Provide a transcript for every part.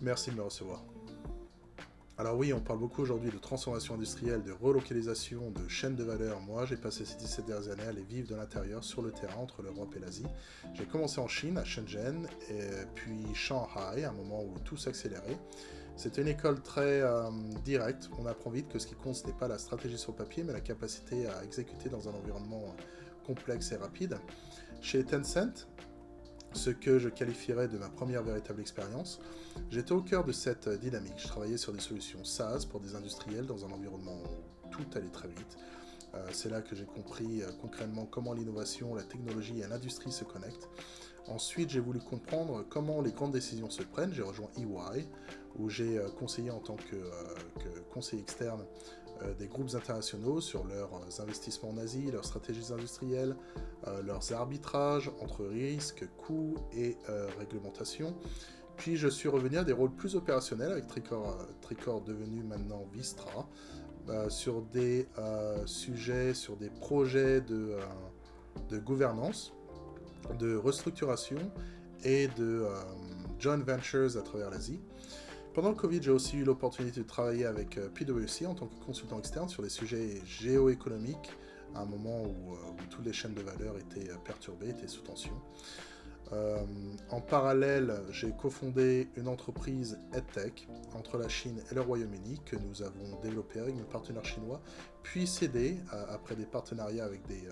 Merci de me recevoir. Alors oui, on parle beaucoup aujourd'hui de transformation industrielle, de relocalisation, de chaîne de valeur. Moi, j'ai passé ces 17 dernières années à aller vivre de l'intérieur sur le terrain entre l'Europe et l'Asie. J'ai commencé en Chine, à Shenzhen, et puis Shanghai, à un moment où tout s'accélérait. C'était une école très directe. On apprend vite que ce qui compte, ce n'est pas la stratégie sur le papier, mais la capacité à exécuter dans un environnement complexe et rapide. Chez Tencent, ce que je qualifierais de ma première véritable expérience, j'étais au cœur de cette dynamique. Je travaillais sur des solutions SaaS pour des industriels dans un environnement où tout allait très vite. C'est là que j'ai compris concrètement comment l'innovation, la technologie et l'industrie se connectent. Ensuite, j'ai voulu comprendre comment les grandes décisions se prennent. J'ai rejoint EY, où j'ai conseillé en tant que conseiller externe des groupes internationaux sur leurs investissements en Asie, leurs stratégies industrielles, leurs arbitrages entre risques, coûts et réglementation. Puis je suis revenu à des rôles plus opérationnels avec Tricor devenu maintenant Vistra, sur des sujets, sur des projets de gouvernance, de restructuration et de joint ventures à travers l'Asie. Pendant le Covid, j'ai aussi eu l'opportunité de travailler avec PwC en tant que consultant externe sur des sujets géoéconomiques, à un moment où toutes les chaînes de valeur étaient perturbées, étaient sous tension. En parallèle, j'ai cofondé une entreprise EdTech entre la Chine et le Royaume-Uni que nous avons développée avec nos partenaires chinois, puis cédé après des partenariats avec des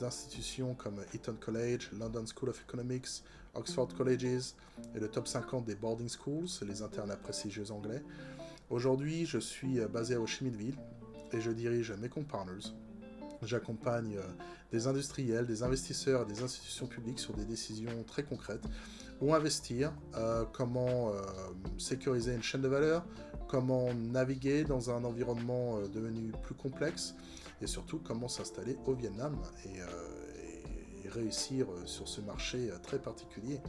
institutions comme Eton College, London School of Economics, Oxford Colleges et le top 50 des boarding schools, les internats prestigieux anglais. Aujourd'hui, je suis basé à Ho Chi Minh Ville et je dirige Mekong Partners. J'accompagne des industriels, des investisseurs et des institutions publiques sur des décisions très concrètes. Où investir, comment sécuriser une chaîne de valeur, comment naviguer dans un environnement devenu plus complexe, et surtout comment s'installer au Vietnam et réussir sur ce marché très particulier.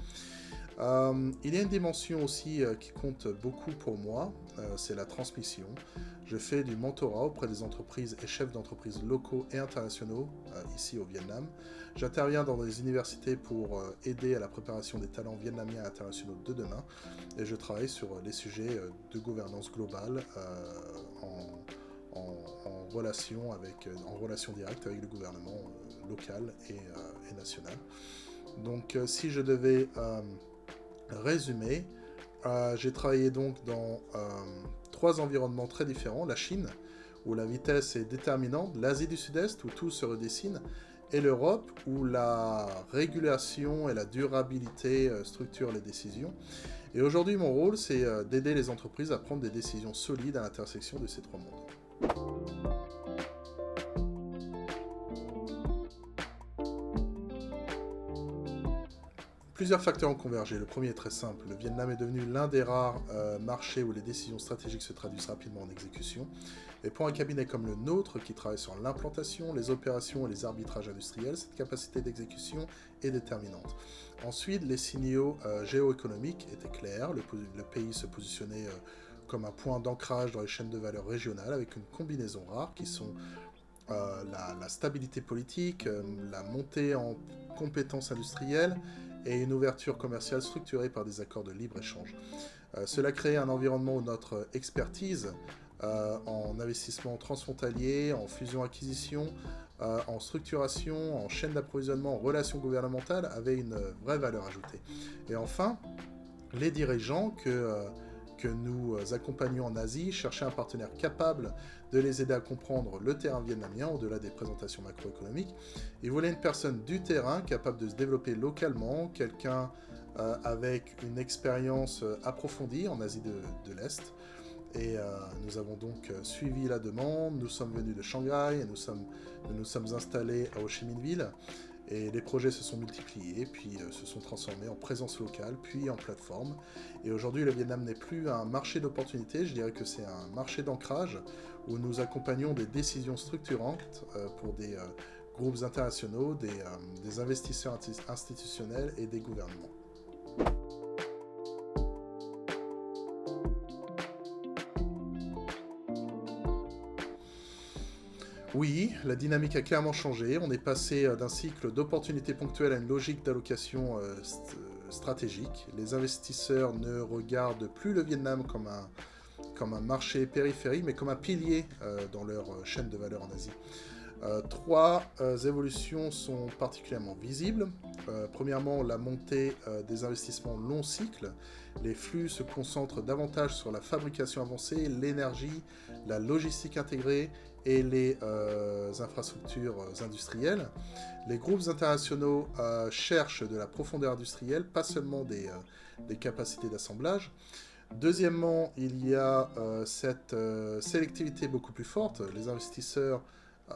Il y a une dimension aussi qui compte beaucoup pour moi, c'est la transmission. Je fais du mentorat auprès des entreprises et chefs d'entreprises locaux et internationaux ici au Vietnam. J'interviens dans des universités pour aider à la préparation des talents vietnamiens et internationaux de demain. Et je travaille sur les sujets de gouvernance globale en relation directe avec le gouvernement local et national. Donc si je devais résumé, j'ai travaillé donc dans 3 environnements très différents. La Chine, où la vitesse est déterminante, l'Asie du Sud-Est, où tout se redessine, et l'Europe, où la régulation et la durabilité structurent les décisions. Et aujourd'hui, mon rôle, c'est d'aider les entreprises à prendre des décisions solides à l'intersection de ces 3 mondes. Plusieurs facteurs ont convergé. Le premier est très simple. Le Vietnam est devenu l'un des rares marchés où les décisions stratégiques se traduisent rapidement en exécution. Et pour un cabinet comme le nôtre, qui travaille sur l'implantation, les opérations et les arbitrages industriels, cette capacité d'exécution est déterminante. Ensuite, les signaux géoéconomiques étaient clairs. Le pays se positionnait comme un point d'ancrage dans les chaînes de valeur régionales avec une combinaison rare qui sont la stabilité politique, la montée en compétences industrielles et une ouverture commerciale structurée par des accords de libre-échange. Cela crée un environnement où notre expertise en investissement transfrontalier, en fusion-acquisition, en structuration, en chaîne d'approvisionnement, en relations gouvernementales avait une vraie valeur ajoutée. Et enfin, les dirigeants que nous accompagnons en Asie cherchaient un partenaire capable de les aider à comprendre le terrain vietnamien au-delà des présentations macroéconomiques. Ils voulaient une personne du terrain capable de se développer localement, quelqu'un avec une expérience approfondie en Asie de l'Est. Et nous avons donc suivi la demande, nous sommes venus de Shanghai et nous nous sommes installés à Ho Chi Minh Ville. Et les projets se sont multipliés, puis se sont transformés en présence locale, puis en plateforme. Et aujourd'hui, le Vietnam n'est plus un marché d'opportunités, je dirais que c'est un marché d'ancrage où nous accompagnons des décisions structurantes pour des groupes internationaux, des investisseurs institutionnels et des gouvernements. Oui, la dynamique a clairement changé. On est passé d'un cycle d'opportunités ponctuelles à une logique d'allocation stratégique. Les investisseurs ne regardent plus le Vietnam comme un marché périphérique, mais comme un pilier dans leur chaîne de valeur en Asie. Trois évolutions sont particulièrement visibles. Premièrement, la montée des investissements long cycle. Les flux se concentrent davantage sur la fabrication avancée, l'énergie, la logistique intégrée et les infrastructures industrielles. Les groupes internationaux cherchent de la profondeur industrielle, pas seulement des capacités d'assemblage. Deuxièmement, il y a cette sélectivité beaucoup plus forte. Les investisseurs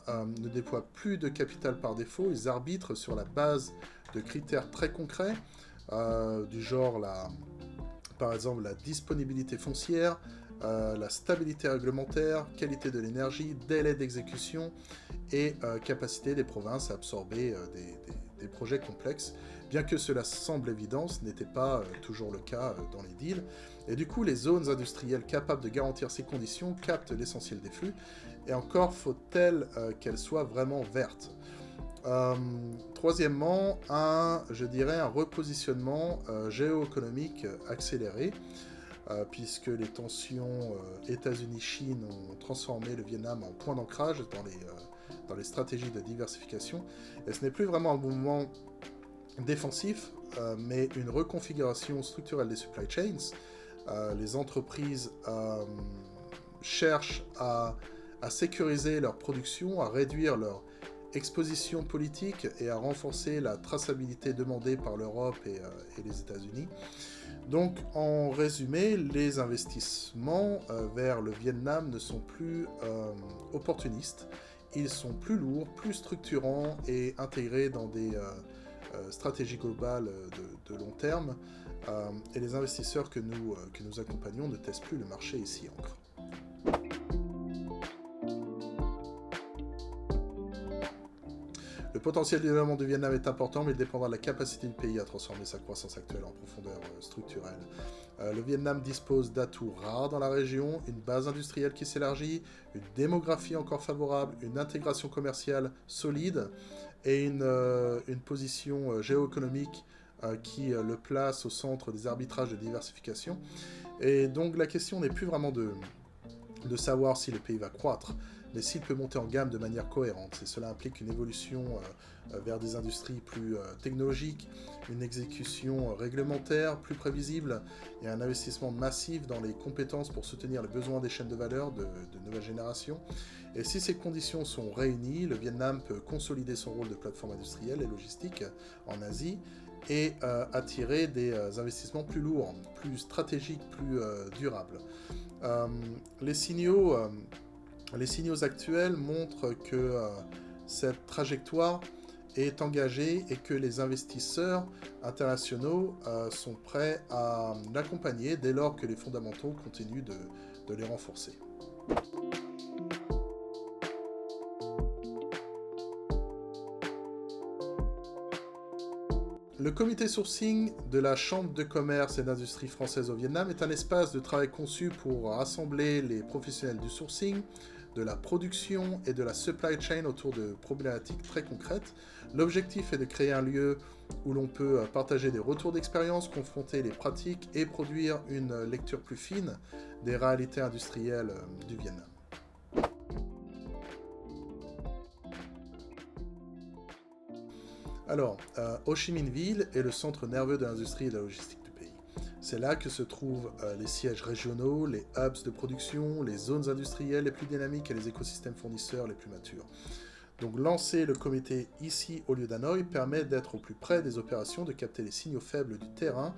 ne déploient plus de capital par défaut, ils arbitrent sur la base de critères très concrets, du genre par exemple la disponibilité foncière, la stabilité réglementaire, qualité de l'énergie, délai d'exécution et capacité des provinces à absorber des projets complexes, bien que cela semble évident, ce n'était pas toujours le cas dans les deals. Et du coup, les zones industrielles capables de garantir ces conditions captent l'essentiel des flux, et encore faut-elle qu'elles soient vraiment vertes. Troisièmement, un repositionnement géoéconomique accéléré, puisque les tensions États-Unis-Chine ont transformé le Vietnam en point d'ancrage dans les stratégies de diversification. Et ce n'est plus vraiment un mouvement défensif, mais une reconfiguration structurelle des supply chains. Les entreprises cherchent à sécuriser leur production, à réduire leur exposition politique et à renforcer la traçabilité demandée par l'Europe et les États-Unis. Donc, en résumé, les investissements vers le Vietnam ne sont plus opportunistes, ils sont plus lourds, plus structurants et intégrés dans des stratégies globales de long terme. Et les investisseurs que nous accompagnons ne testent plus le marché ici encore. Le potentiel de développement du Vietnam est important, mais il dépendra de la capacité du pays à transformer sa croissance actuelle en profondeur structurelle. Le Vietnam dispose d'atouts rares dans la région, une base industrielle qui s'élargit, une démographie encore favorable, une intégration commerciale solide et une position géoéconomique qui le place au centre des arbitrages de diversification. Et donc la question n'est plus vraiment de savoir si le pays va croître, mais s'il peut monter en gamme de manière cohérente. Et cela implique une évolution vers des industries plus technologiques, une exécution réglementaire plus prévisible et un investissement massif dans les compétences pour soutenir les besoins des chaînes de valeur de nouvelle génération. Et si ces conditions sont réunies, le Vietnam peut consolider son rôle de plateforme industrielle et logistique en Asie et attirer des investissements plus lourds, plus stratégiques, plus durables. Les signaux actuels montrent que cette trajectoire est engagée et que les investisseurs internationaux sont prêts à l'accompagner dès lors que les fondamentaux continuent de les renforcer. Le comité sourcing de la Chambre de commerce et d'industrie française au Vietnam est un espace de travail conçu pour rassembler les professionnels du sourcing, de la production et de la supply chain autour de problématiques très concrètes. L'objectif est de créer un lieu où l'on peut partager des retours d'expérience, confronter les pratiques et produire une lecture plus fine des réalités industrielles du Vietnam. Alors, Ho Chi Minh Ville est le centre nerveux de l'industrie et de la logistique du pays. C'est là que se trouvent les sièges régionaux, les hubs de production, les zones industrielles les plus dynamiques et les écosystèmes fournisseurs les plus matures. Donc lancer le comité ici au lieu d'Hanoï permet d'être au plus près des opérations, de capter les signaux faibles du terrain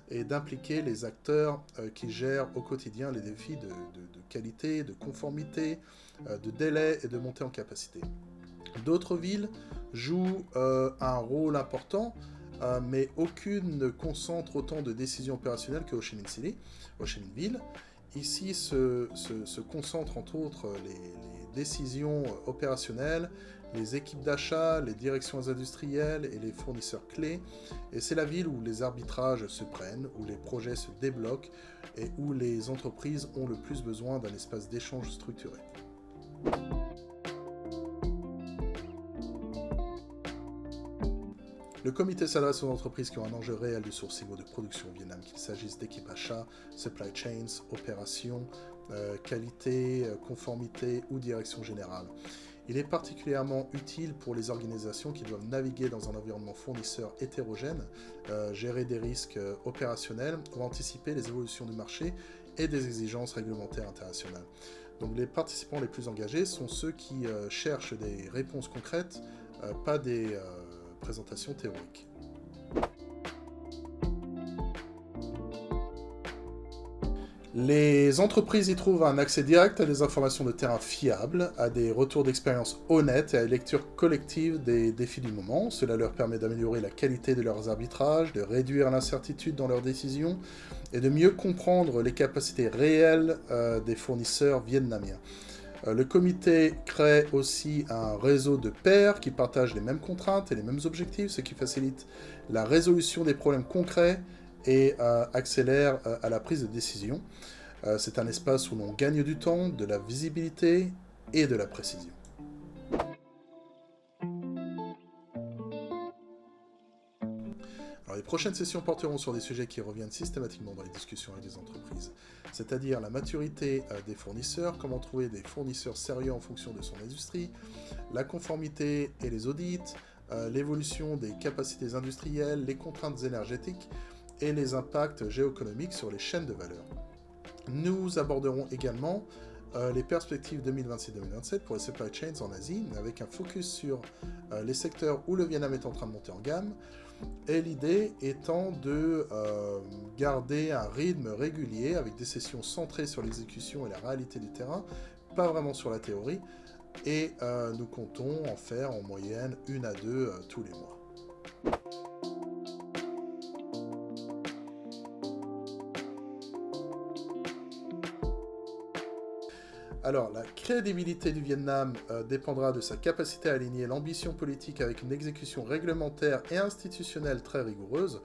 et d'impliquer les acteurs qui gèrent au quotidien les défis de qualité, de conformité, de délai et de montée en capacité. D'autres villes jouent un rôle important, mais aucune ne concentre autant de décisions opérationnelles que Ho Chi Minh City, Ho Chi Minh Ville. Ici se concentrent entre autres les décisions opérationnelles, les équipes d'achat, les directions industrielles et les fournisseurs clés. Et c'est la ville où les arbitrages se prennent, où les projets se débloquent et où les entreprises ont le plus besoin d'un espace d'échange structuré. Le comité s'adresse aux entreprises qui ont un enjeu réel de sourcing ou de production au Vietnam, qu'il s'agisse d'équipes achats, supply chains, opérations, qualité, conformité ou direction générale. Il est particulièrement utile pour les organisations qui doivent naviguer dans un environnement fournisseur hétérogène, gérer des risques opérationnels ou anticiper les évolutions du marché et des exigences réglementaires internationales. Donc les participants les plus engagés sont ceux qui cherchent des réponses concrètes, pas des présentations théoriques. Les entreprises y trouvent un accès direct à des informations de terrain fiables, à des retours d'expérience honnêtes et à une lecture collective des défis du moment. Cela leur permet d'améliorer la qualité de leurs arbitrages, de réduire l'incertitude dans leurs décisions et de mieux comprendre les capacités réelles des fournisseurs vietnamiens. Le comité crée aussi un réseau de pairs qui partagent les mêmes contraintes et les mêmes objectifs, ce qui facilite la résolution des problèmes concrets et accélère à la prise de décision. C'est un espace où l'on gagne du temps, de la visibilité et de la précision. Alors, les prochaines sessions porteront sur des sujets qui reviennent systématiquement dans les discussions avec les entreprises, c'est-à-dire la maturité des fournisseurs, comment trouver des fournisseurs sérieux en fonction de son industrie, la conformité et les audits, l'évolution des capacités industrielles, les contraintes énergétiques, et les impacts géoéconomiques sur les chaînes de valeur. Nous aborderons également les perspectives 2026-2027 pour les supply chains en Asie, avec un focus sur les secteurs où le Vietnam est en train de monter en gamme, et l'idée étant de garder un rythme régulier avec des sessions centrées sur l'exécution et la réalité du terrain, pas vraiment sur la théorie, et nous comptons en faire en moyenne 1 à 2 tous les mois. Alors, la crédibilité du Vietnam dépendra de sa capacité à aligner l'ambition politique avec une exécution réglementaire et institutionnelle très rigoureuse.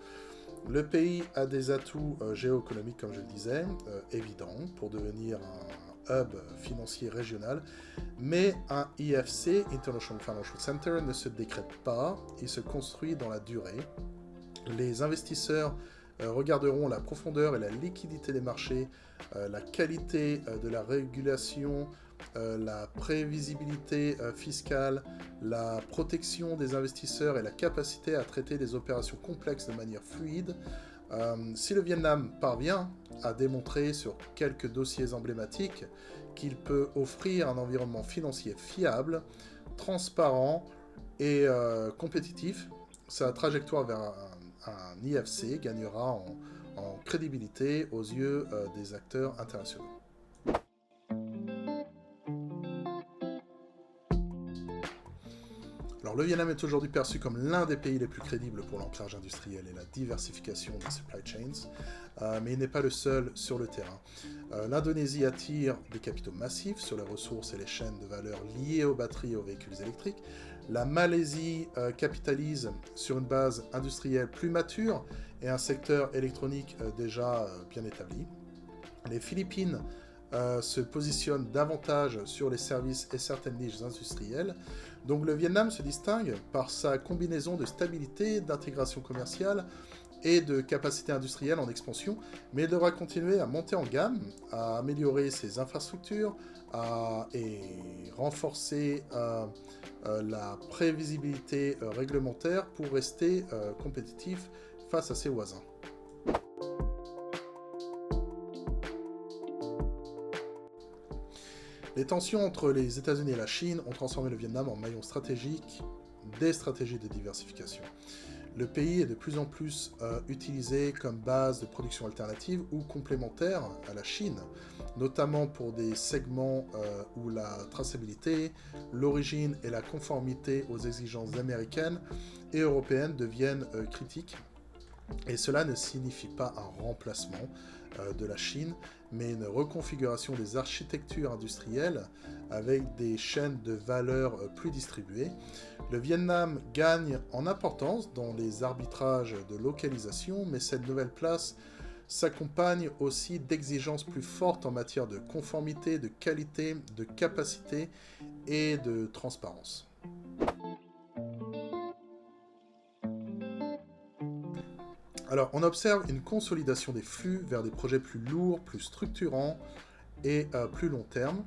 Le pays a des atouts géoéconomiques, comme je le disais, évidents, pour devenir un hub financier régional, mais un IFC, International Financial Center, ne se décrète pas, il se construit dans la durée. Les investisseurs regarderont la profondeur et la liquidité des marchés, la qualité de la régulation, la prévisibilité fiscale, la protection des investisseurs et la capacité à traiter des opérations complexes de manière fluide. Si le Vietnam parvient à démontrer sur quelques dossiers emblématiques qu'il peut offrir un environnement financier fiable, transparent et compétitif, sa trajectoire vers un IFC gagnera en crédibilité aux yeux des acteurs internationaux. Alors, le Vietnam est aujourd'hui perçu comme l'un des pays les plus crédibles pour l'ancrage industriel et la diversification des supply chains, mais il n'est pas le seul sur le terrain. L'Indonésie attire des capitaux massifs sur les ressources et les chaînes de valeur liées aux batteries et aux véhicules électriques. La Malaisie capitalise sur une base industrielle plus mature et un secteur électronique déjà bien établi. Les Philippines se positionnent davantage sur les services et certaines niches industrielles. Donc le Vietnam se distingue par sa combinaison de stabilité, d'intégration commerciale et de capacité industrielle en expansion, mais il devra continuer à monter en gamme, à améliorer ses infrastructures et renforcer la prévisibilité réglementaire pour rester compétitif face à ses voisins. Les tensions entre les États-Unis et la Chine ont transformé le Vietnam en maillon stratégique des stratégies de diversification. Le pays est de plus en plus utilisé comme base de production alternative ou complémentaire à la Chine, notamment pour des segments où la traçabilité, l'origine et la conformité aux exigences américaines et européennes deviennent critiques. Et cela ne signifie pas un remplacement de la Chine, mais une reconfiguration des architectures industrielles avec des chaînes de valeur plus distribuées. Le Vietnam gagne en importance dans les arbitrages de localisation, mais cette nouvelle place s'accompagne aussi d'exigences plus fortes en matière de conformité, de qualité, de capacité et de transparence. Alors, on observe une consolidation des flux vers des projets plus lourds, plus structurants et plus long terme,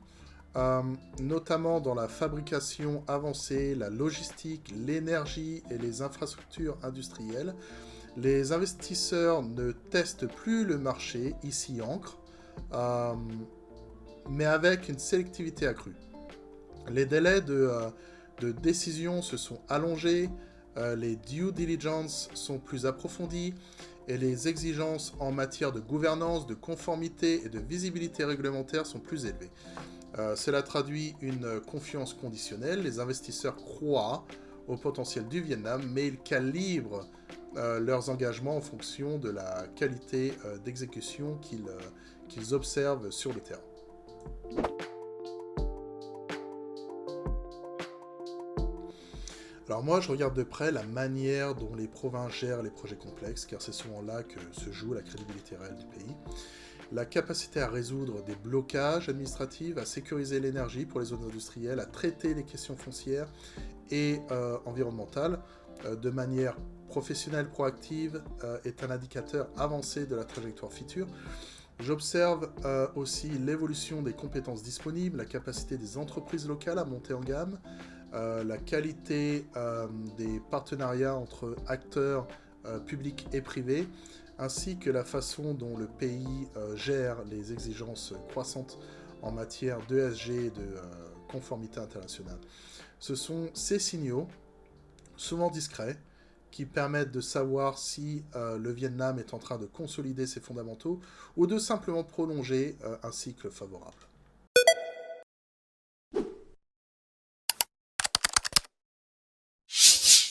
notamment dans la fabrication avancée, la logistique, l'énergie et les infrastructures industrielles. Les investisseurs ne testent plus le marché, ici ancre, mais avec une sélectivité accrue. Les délais de décision se sont allongés, les due diligence sont plus approfondis, et les exigences en matière de gouvernance, de conformité et de visibilité réglementaire sont plus élevées. Cela traduit une confiance conditionnelle. Les investisseurs croient au potentiel du Vietnam, mais ils calibrent leurs engagements en fonction de la qualité d'exécution qu'ils observent sur le terrain. Alors moi, je regarde de près la manière dont les provinces gèrent les projets complexes, car c'est souvent là que se joue la crédibilité réelle du pays. La capacité à résoudre des blocages administratifs, à sécuriser l'énergie pour les zones industrielles, à traiter les questions foncières et environnementales de manière professionnelle proactive est un indicateur avancé de la trajectoire future. J'observe aussi l'évolution des compétences disponibles, la capacité des entreprises locales à monter en gamme, la qualité des partenariats entre acteurs publics et privés, ainsi que la façon dont le pays gère les exigences croissantes en matière d'ESG et de conformité internationale. Ce sont ces signaux, souvent discrets, qui permettent de savoir si le Vietnam est en train de consolider ses fondamentaux ou de simplement prolonger un cycle favorable.